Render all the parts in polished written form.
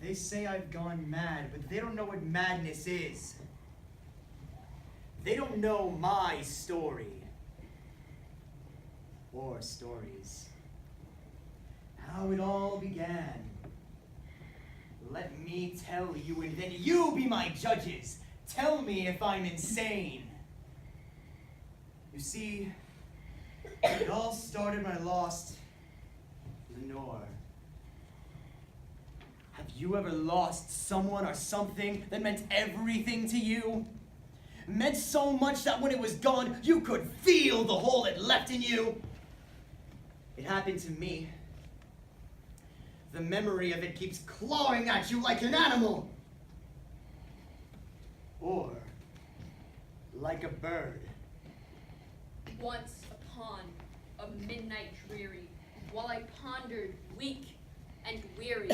They say I've gone mad, but they don't know what madness is. They don't know my story. Or stories. How it all began. Let me tell you, and then you be my judges. Tell me if I'm insane. You see, it all started when I lost Lenore. Have you ever lost someone or something that meant everything to you? Meant so much that when it was gone, you could feel the hole it left in you? It happened to me. The memory of it keeps clawing at you like an animal. Or like a bird. Once upon a midnight dreary, while I pondered, weak and weary,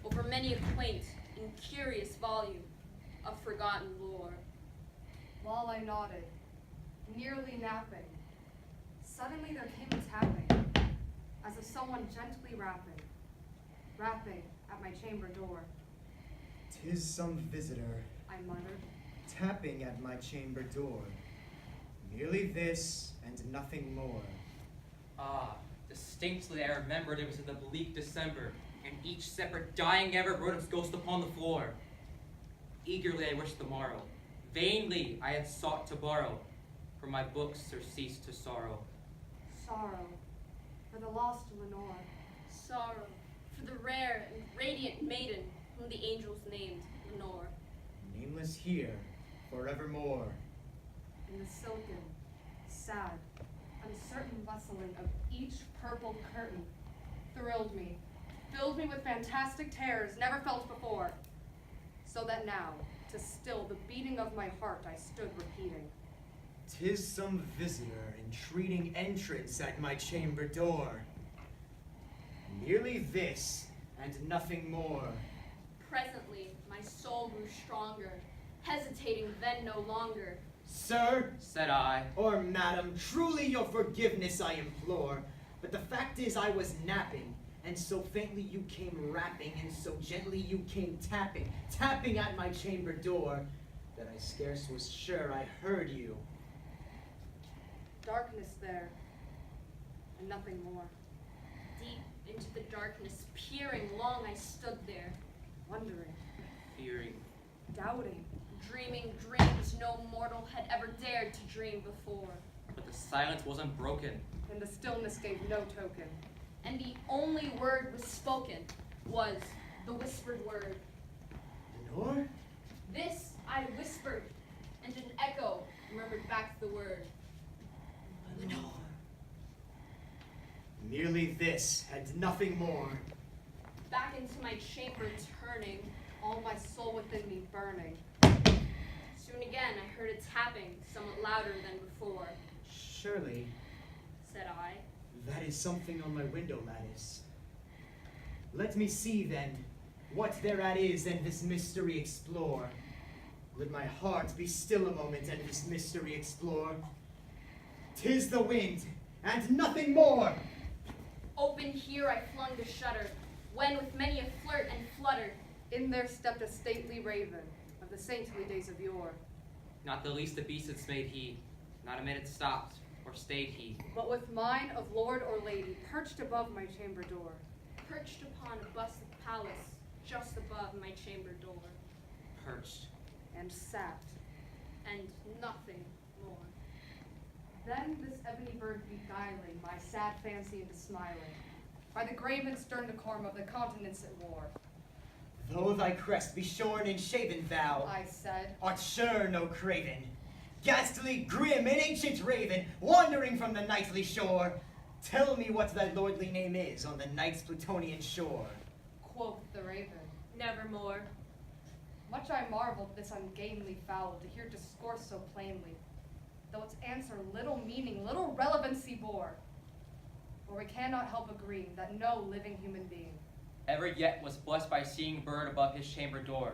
over many a quaint and curious volume of forgotten lore. While I nodded, nearly napping, suddenly there came a tapping, as of someone gently rapping at my chamber door. 'Tis some visitor, I muttered. tapping at my chamber door. Merely this and nothing more. Ah, distinctly I remembered it was in the bleak December, and each separate dying ever wrote its ghost upon the floor. Eagerly I wished the morrow. Vainly I had sought to borrow, for my books surceased to sorrow. Sorrow for the lost Lenore. Sorrow for the rare and radiant maiden whom the angels named Lenore. Nameless here, forevermore. In the silken, sad, uncertain rustling of each purple curtain thrilled me, filled me with fantastic terrors never felt before, so that now, to still the beating of my heart, I stood repeating. 'Tis some visitor entreating entrance at my chamber door. Merely this and nothing more. Presently my soul grew stronger, hesitating then no longer. Sir, Said I, or madam, truly your forgiveness I implore. But the fact is I was napping, and so faintly you came rapping, and so gently you came tapping at my chamber door, that I scarce was sure I heard you. Darkness there, and nothing more. Deep into the darkness, peering long I stood there, Wondering, fearing, doubting, dreaming dreams no mortal had ever dared to dream before. but the silence wasn't broken. and the stillness gave no token. And the only word was spoken was the whispered word. Lenore? This I whispered, and an echo murmured back the word. Lenore. Merely this and nothing more. Back into my chamber turning, All my soul within me burning. soon again I heard a tapping somewhat louder than before. Surely Said I, that is something on my window lattice. Let me see then what thereat is and this mystery explore. Let my heart be still a moment and this mystery explore. 'Tis the wind and nothing more. open here I flung the shutter, when with many a flirt and flutter, In there stepped a stately raven of the saintly days of yore. Not the least obeisance made he, not a minute stopped, or stayed he. But with mine of lord or lady perched above my chamber door. perched upon a busted palace just above my chamber door, Perched, And sat. and nothing more. Then this ebony bird beguiling my sad fancy into smiling, by the grave and stern decorum of the continents it wore. Though thy crest be shorn and shaven, thou I said, art sure no craven. Ghastly, grim, and ancient raven, wandering from the nightly shore. Tell me what thy lordly name is on the night's Plutonian shore. quoth the raven. Nevermore. Much I marveled this ungainly fowl to hear discourse so plainly, though its answer little meaning, little relevancy bore. For we cannot help agreeing that no living human being ever yet was blessed by seeing bird above his chamber door.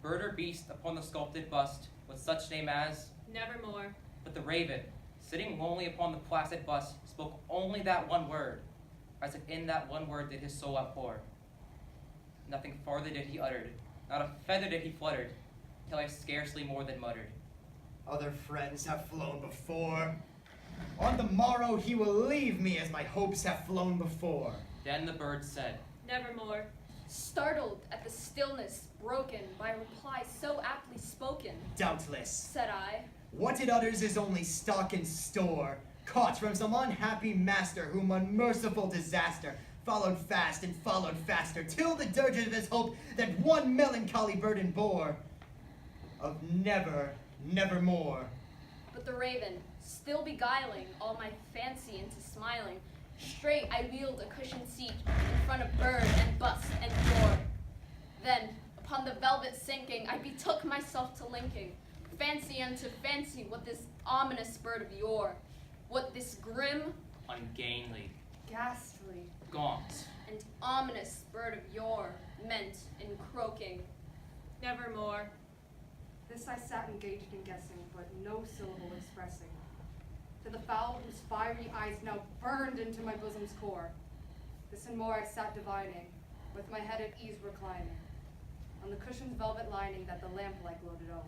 Bird or beast upon the sculpted bust, with such name as, Nevermore. but the raven, sitting lonely upon the placid bust, spoke only that one word, as if in that one word did his soul outpour. Nothing farther did he uttered, not a feather did he fluttered, till I scarcely more than muttered. Other friends have flown before. On the morrow he will leave me as my hopes have flown before. Then the bird said, Nevermore. Startled at the stillness broken by a reply so aptly spoken, Doubtless, said I, what it utters is only stock and store, caught from some unhappy master whom unmerciful disaster followed fast and followed faster, till the dirge of his hope that one melancholy burden bore, of never, nevermore. But the raven, still beguiling all my fancy into smiling, straight I wheeled a cushioned seat in front of bird and bust and door. Then, upon the velvet sinking, I betook myself to linking, fancy unto fancy, what this ominous bird of yore, what this grim, ungainly, Ghastly. gaunt, and ominous bird of yore meant in croaking. Nevermore. This I sat engaged in guessing, but no syllable expressing. To the fowl whose fiery eyes now burned into my bosom's core, this and more I sat divining, with my head at ease reclining, on the cushion's velvet lining that the lamplight gloated o'er.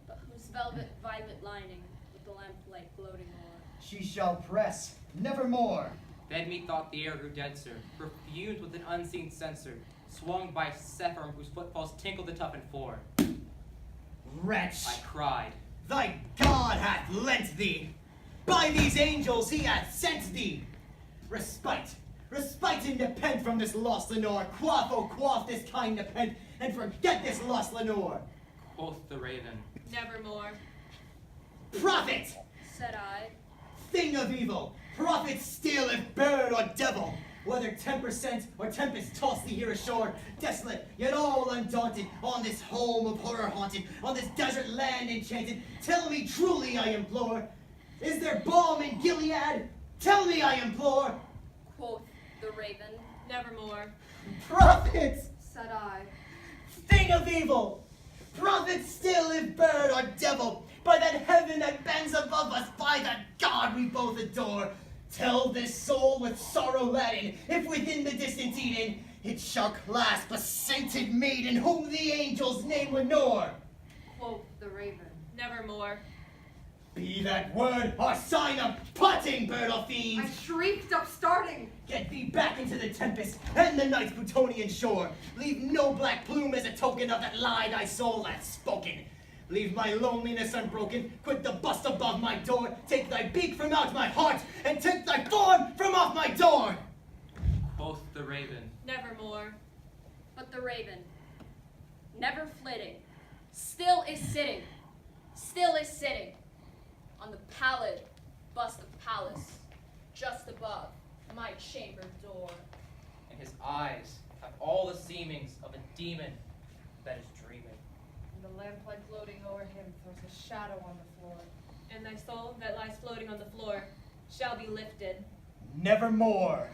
But whose velvet violet lining with the lamplight gloating o'er. She shall press, nevermore. Then methought the air grew denser, perfumed with an unseen censer, swung by Sephirim whose footfalls tinkled the toughened floor. Wretch, I cried, thy God hath lent thee. By these angels he hath sent thee. Respite, respite and depend from this lost Lenore. Quaff, oh quaff this kind nepent, and forget this lost Lenore. quoth the raven. Nevermore, Prophet, said I. thing of evil, prophet still if bird or devil. Whether temper sent or tempest toss thee here ashore, desolate yet all undaunted, on this home of horror haunted, on this desert land enchanted, tell me truly I implore, is there balm in Gilead? Tell me I implore. Quoth the raven. Nevermore. Prophet, Said I, thing of evil, prophet still if bird or devil, by that heaven that bends above us, by that God we both adore, tell this soul with sorrow laden, if within the distant Eden it shall clasp a sainted maiden whom the angels name Lenore. quoth the raven. Nevermore. Be that word our sign of parting, bird or I fiend. shrieked upstarting. Get thee back into the tempest and the night's Plutonian shore. Leave no black plume as a token of that lie thy soul hath spoken. Leave my loneliness unbroken, quit the bust above my door, take thy beak from out my heart, and take thy thorn from off my door. Quoth the raven. Nevermore. But the raven, never flitting, still is sitting, on the pallid bust of Pallas, just above my chamber door. And his eyes have all the seemings of a demon that is dreaming. And the lamplight gloating o'er him throws a shadow on the floor. And thy soul that lies floating on the floor shall be lifted. Nevermore.